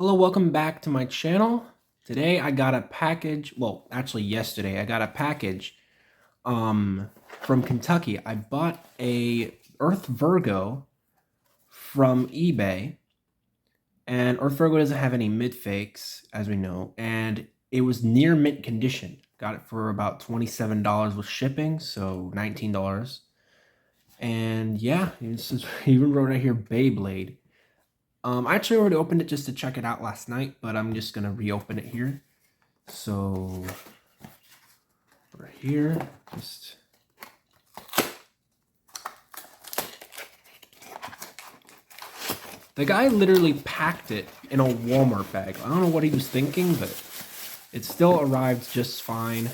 Hello, welcome back to my channel. Today I got a package, well, actually yesterday I got a package from Kentucky. I bought a Earth Virgo from eBay, and Earth Virgo doesn't have any mid fakes, as we know, and it was near mint condition. Got it for about $27 with shipping, so $19. And yeah, this is, even wrote right here Beyblade. I actually already opened it just to check it out last night, but I'm just gonna reopen it here. So right here, just the guy literally packed it in a Walmart bag. I don't know what he was thinking, but it still arrived just fine.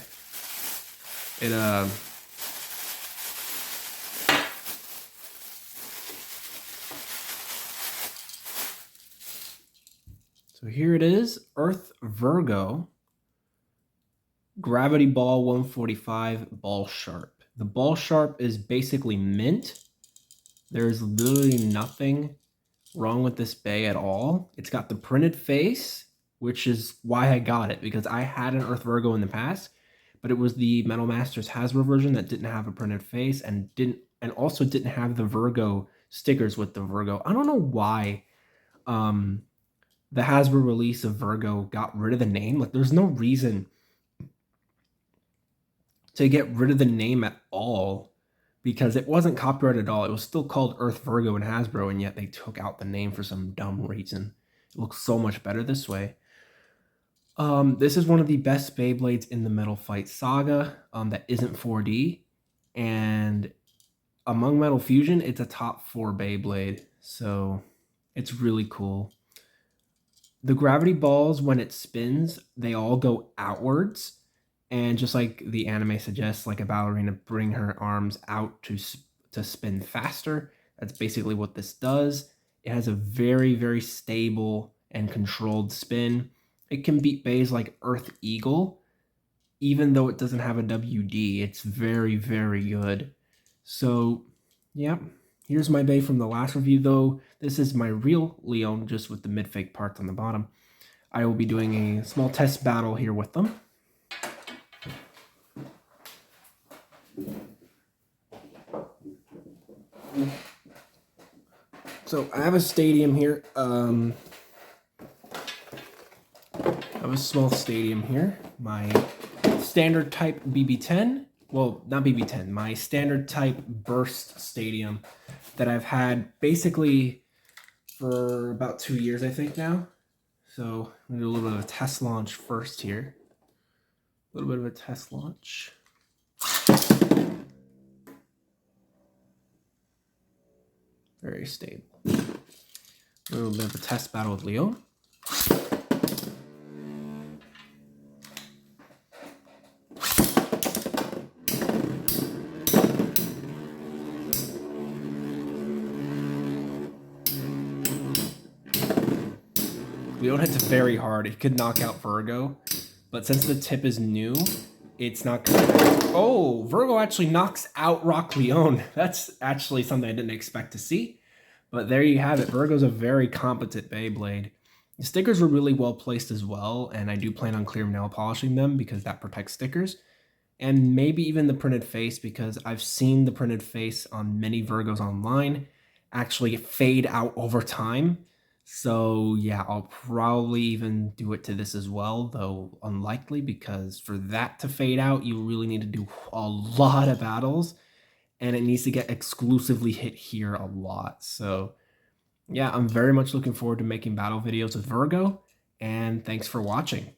So here it is, Earth Virgo Gravity Ball 145 Ball Sharp. The Ball Sharp is basically mint. There's literally nothing wrong with this bay at all. It's got the printed face, which is why I got it, because I had an Earth Virgo in the past, but it was the Metal Masters Hasbro version that didn't have a printed face and also didn't have the Virgo stickers with the Virgo. I don't know why the Hasbro release of Virgo got rid of the name. Like, there's no reason to get rid of the name at all, because it wasn't copyrighted at all. It was still called Earth Virgo and Hasbro, and yet they took out the name for some dumb reason. It looks so much better this way. This is one of the best Beyblades in the Metal Fight saga that isn't 4D, and among Metal Fusion, it's a top 4 Beyblade, so it's really cool. The gravity balls, when it spins, they all go outwards, and just like the anime suggests, like a ballerina bring her arms out to spin faster. That's basically what this does. It has a very, very stable and controlled spin. It can beat bays like Earth Eagle, even though it doesn't have a WD. It's very, very good. So, yeah, here's my bay from the last review, though. This is my real Leone, just with the mid-fake parts on the bottom. I will be doing a small test battle here with them. So I have a stadium here. I have a small stadium here. My standard type BB10. Well, not BB10. My standard type burst stadium that I've had basically for about 2 years, I think now. So I'm gonna do a little bit of a test launch first here. A little bit of a test launch. Very stable. A little bit of a test battle with Leone. Leone hits very hard. It could knock out Virgo, but since the tip is new, it's not good. Oh, Virgo actually knocks out Rock Leone. That's actually something I didn't expect to see. But there you have it. Virgo's a very competent Beyblade. The stickers were really well placed as well, and I do plan on clear nail polishing them because that protects stickers. And maybe even the printed face, because I've seen the printed face on many Virgos online actually fade out over time. So yeah, I'll probably even do it to this as well, though unlikely, because for that to fade out, you really need to do a lot of battles, and it needs to get exclusively hit here a lot. So yeah, I'm very much looking forward to making battle videos with Virgo, and thanks for watching.